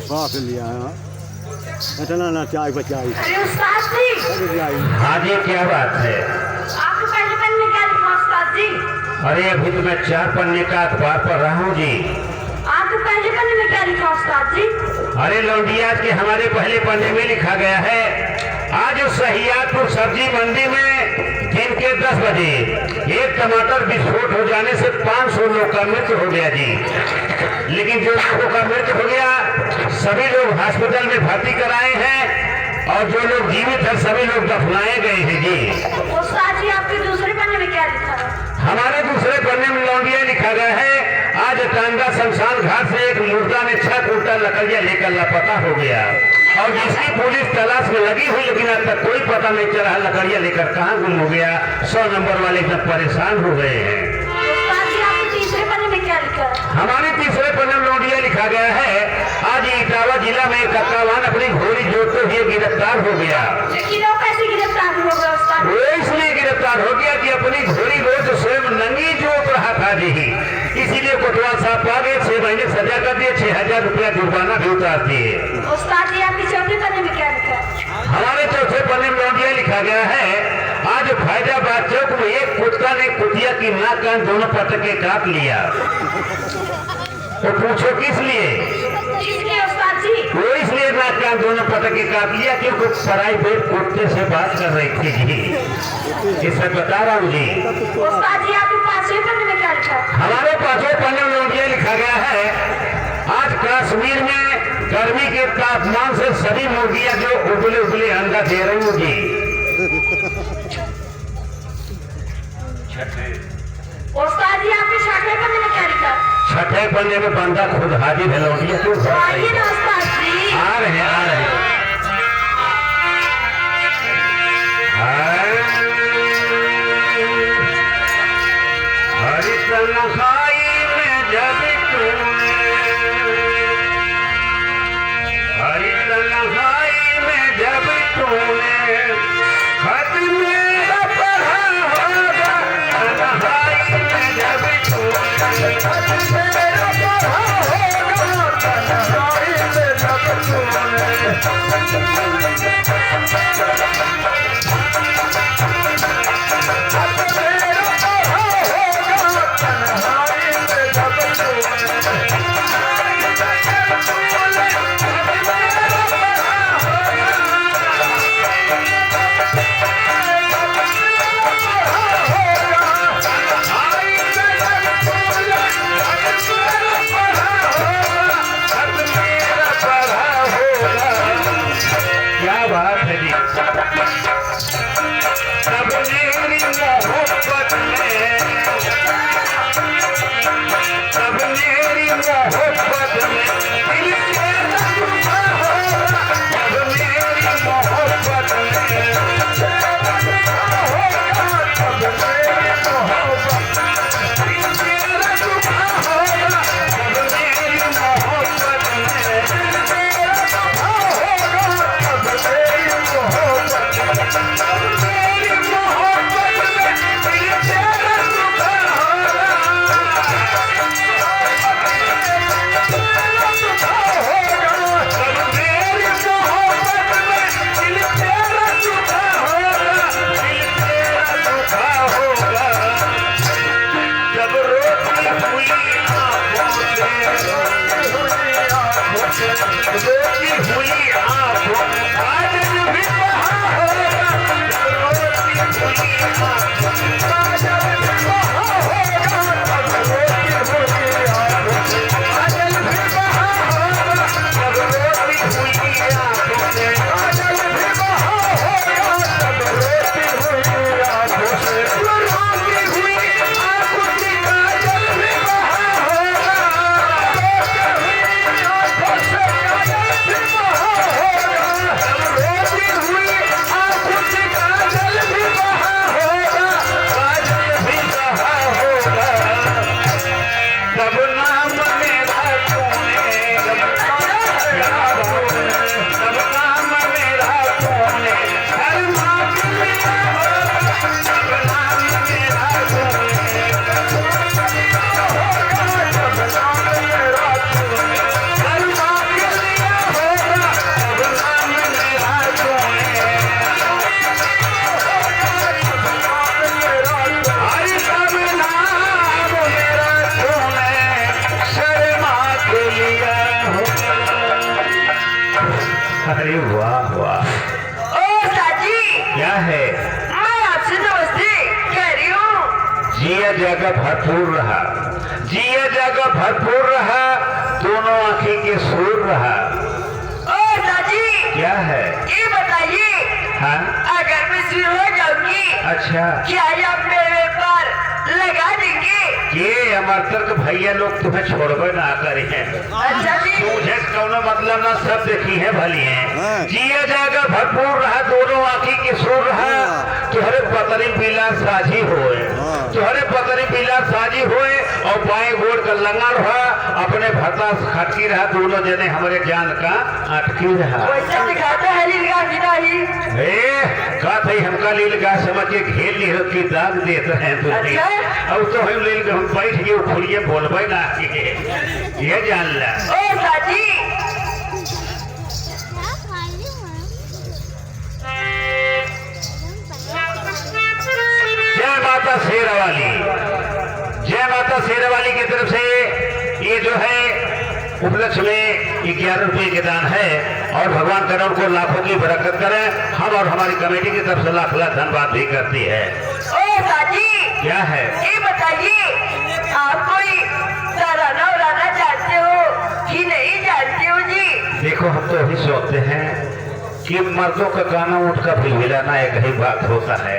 साथ लिया है इतना ना चाय बचाई। अरे उस्ताद जी, हाँ जी, क्या बात है? आपको पहले पन्ने क्या लिखा उस्ताद जी? अरे अभी तो मैं 4 पन्ने का अखबार पढ़ रहा हूँ जी। आपको पहले पन्ने में क्या लिखा उस्ताद जी? अरे लौंडिया के हमारे पहले पन्ने में लिखा गया है, आज सहियापुर सब्जी मंडी में दिन के 10 बजे एक टमाटर विस्फोट हो जाने से 500 लोग का मृत्यु हो गया जी। लेकिन जो लोगों का मृत्यु हो गया सभी लोग हॉस्पिटल में भर्ती कराए हैं और जो लोग जीवित हैं सभी लोग दफनाए गए हैं जी। उस्ताद जी, आपके दूसरे पन्ने में क्या लिखा है? हमारे दूसरे पन्ने में लौंडिया लिखा गया है, आज टांगा शमशान घाट से एक मुर्दा में 6 कुंटल लकड़ियां लेकर लापता हो गया और जिसकी पुलिस तलाश में लगी हुई, लेकिन अब तक कोई पता नहीं चला लकड़ियां लेकर कहां गुम हो गया। 100 नंबर वाले एकदम परेशान हो गए हैं। उस्ताद जी, आपके तीसरे पन्ने में क्या लिखा है? हमारे तीसरे पन्ने में लौंडिया लिखा गया है, आज इटावा जिला में एक कत्तावान अपनी घोड़ी जोतते हुए गिरफ्तार हो गया। लेकिन वो कैसे गिरफ्तार हो गया उस्ताद? वो इसलिए गिरफ्तार हो गया कि अपनी घोड़ी रोज स्वयं नंगी जोत रहा था जी, इसीलिए कोतवाल साहब आ गए, 6 महीने सजा कर दिए, 6000 रुपया जुर्माना भी उतार दिए। उस्ताद जी, आपके चौथे पन्ने में क्या लिखा है? हमारे चौथे पन्ने में लौंडिया लिखा गया है, आज फैजाबाद चौक में एक कुत्ता ने कुतिया की नाक कान दोनों पटक के काट लिया। तो पूछो किस लिए? इसलिए उस्ताद जी, वो इसलिए नाक कान दोनों पटक के काट लिया क्योंकि प्राइवेट कुत्ते से बात कर रही थी जी। इससे बता रहा हूँ जी। उस्ताद जी, आपके पांचवें पन्ने में क्या लिखा है? हमारे पांचवें पन्ने में लौंडिया लिखा गया है, आज कश्मीर में गर्मी के तापमान से सभी मुर्गियां जो उबले उबले अंडा दे रही होगी। उस्ताद जी, आपके छठे पन्ने में क्या लिखा है? छठे पहले पन्ने में बंदा खुद हाजिर है लौटिया क्यों आइए ना उस्ताद जी। आ रहे हैं आ रहे हैं। हरी तन्हाई में जब तूने हरी तन्हाई में जब तूने खत मेरा पढ़ा होगा तन्हाई में जब तूने खत मेरा पढ़ा होगा तन्हाई में जब तूने अरे वाह वाह। ओ साजी, क्या है? मैं आपसे नमस्ते कह रही हूँ। जिया जगह भरपूर रहा, जिया जगह भरपूर रहा, दोनों आंखें के सूर रहा। ओ साजी, क्या है? ये बताइए, हाँ? अगर मैं शुरू हो जाऊंगी, अच्छा, क्या आप मेरे पर लगा देंगे? ये अमरतर के भैया लोग तुम्हें छोड़बे ना करी है। अच्छा जी, तुझे कौनो मतलब ना, सब देखी है भली है। हाँ। जिया जाएगा भरपूर रहा, दोनों आंखी के सूर रहा, हाँ। तुहरे पतरी पीला साझी होए, हाँ। तुहरे पतरी पीला साझी होए, और बाएं गोड़ का लंगा रहा, अपने भता खटकी रहा, दोनों जने हमारे जान का अटकी रहा। वैसा दिखाता है लीलगा की नहीं। का थी हमका लीलगा समझ के घेर ली की दाग देते हैं तुझे। अच्छा? अब तो हम लीलगा हम बैठ गए खुलिए बोलबे ना ये जान ला। ओ साजी, जय माता शेरावाली, जय माता शेरावाली की तरफ से ये जो है उपलक्ष्य में 11 रुपये के दान है, और भगवान करे उनको लाखों की बरकत करे। हम और हमारी कमेटी की तरफ से लाख लाख धन्यवाद भी करती है। ओ साजी, क्या है? ये बताइए, आप कोई तराना उड़ाना जानते हो कि नहीं जानते हो जी? देखो हम तो यही सोचते हैं कि मर्दों का गाना उठ का भी हिलाना एक ही बात होता है,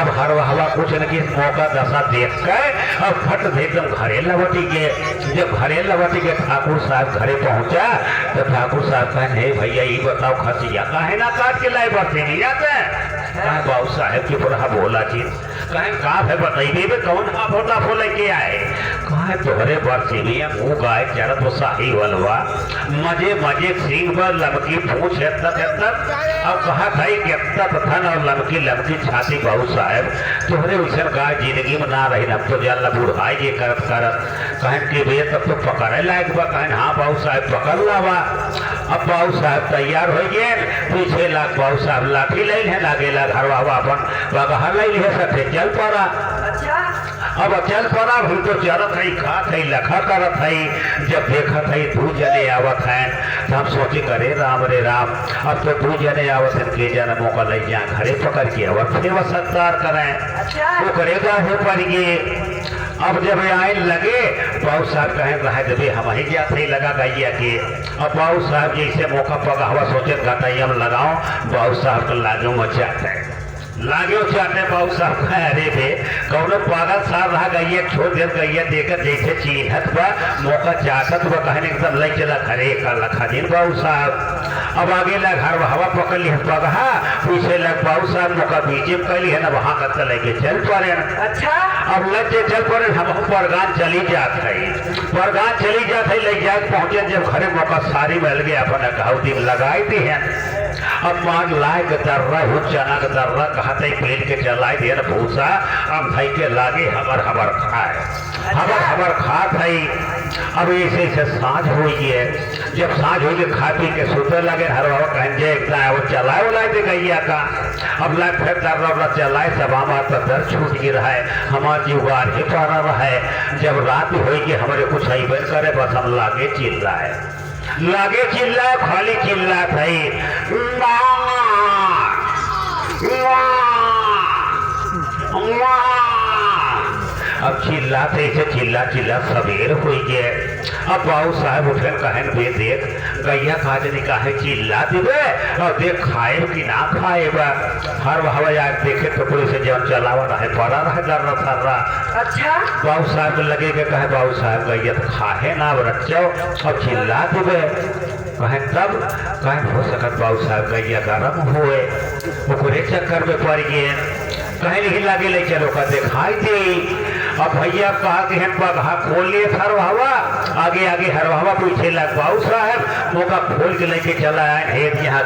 अब हर हवा कुछ न कि मौका दशा देख के अब फट दे एकदम घरे लौटी के। जब घरे लौटी के ठाकुर साहब घरे पहुंचा तो ठाकुर साहब कहे हे भैया ये बताओ खसिया काहे ना काट के लाए बरसे नहीं जाते कहे बाबू साहब की पुरहा बोला चीज कहे का है बताइए बे कौन आप होता बोले के आए कहे तोहरे बरसे में मुँह गाय चरत तो शाही वलवा मजे मजे सिंह पर लमकी पूछ है तब अब कहा था कि थन और लमकी लमकी छाती बाबू साहब तोहरे वैसे गाय जिंदगी में ना रही अब तो जल बुढ़ाई के करत करत कहें कि भैया तब तो पकड़े लायक बा कहें हाँ बाबू साहब पकड़ लावा। अब बाबू साहब तैयार हो गए पीछे लाख बाबू साहब लाठी ले है लागेला घर बाबा अपन बगहा ले है सके चल पड़ा। अब चल पड़ा हम तो चलत है खात है लखा करत है जब देखत है दू जने आवत है तो हम सोचे करे राम रे राम अब तो दू जने आवत है के जन मौका ले जा घरे पकड़ के और सेवा सत्कार करें वो करेगा हो पर ये। अब जब आए लगे बाबू साहब कहें रह जब हम ही जाते ही लगा गैया के। अब बाबू साहब जैसे मौका पगा हवा सोचे गटैया में लगाओ बाबू साहब को लागे मचाते लागे चाहते बाबू साहब का अरे बे कौनो पागल साहब रहा गई छोड़ दे गई देकर जैसे चिन्हत बा मौका चाहत बा कहने एकदम लग चला घरे का लखा दिन बाबू साहब। अब आगे लग घर हवा पकड़ ली पगहा पीछे लग बाबू साहब मौका बीचे में कैली है ना वहां का लेके चल पड़े। अच्छा अब लग जे चल पड़े हम परगान चली जात है परगान चली जात है ले जाके पहुंचे जब घरे मौका सारी मिल गया अपना कहती लगाई दी है। अब मान लाए के दर्रा हो चना के दर्रा कहते पेड़ के चलाई दे भूसा अब भाई के लागे हबर हबर खात है। अब ऐसे ऐसे साँझ हो है जब साँझ हो गई खा पी के सोते लगे हर बाबा कहें जे वो चलाए उलाए दे गैया का। अब लाए फिर दर्रा चलाए सब हमारा तो दर छूट गिर है हमारा जीवार ही पा रहा है। जब रात हो गई हमारे कुछ ही बन करे बस हम लागे चिल रहा है लागे चिल्ला खाली चिल्ला थई अब चिल्लाते से चिल्ला चिल्ला सवेर हो गए। अब बाबू साहब उठे कहन बे देख गैया खाजनी काहे चिल्ला दिबे और देख खाए कि ना खाए बा हर हवा देखे तो पुलिस से जब चलावा रहे पड़ा रहे डर रहा। अच्छा बाबू साहब लगे के कहे बाबू साहब गैया तो खाए ना रचो और चिल्ला दिबे कहे तब कहे हो सकत बाबू साहब गैया गरम हुए ओकरे चक्कर में पड़ गए कहे नहीं लगे ले चलो का दिखाई दे। अब भैया कहा कि हम पगहा खोल लिए हर हवा आगे आगे हर हवा पीछे लग बाबू साहब मौका खोल के लेके चला है यहाँ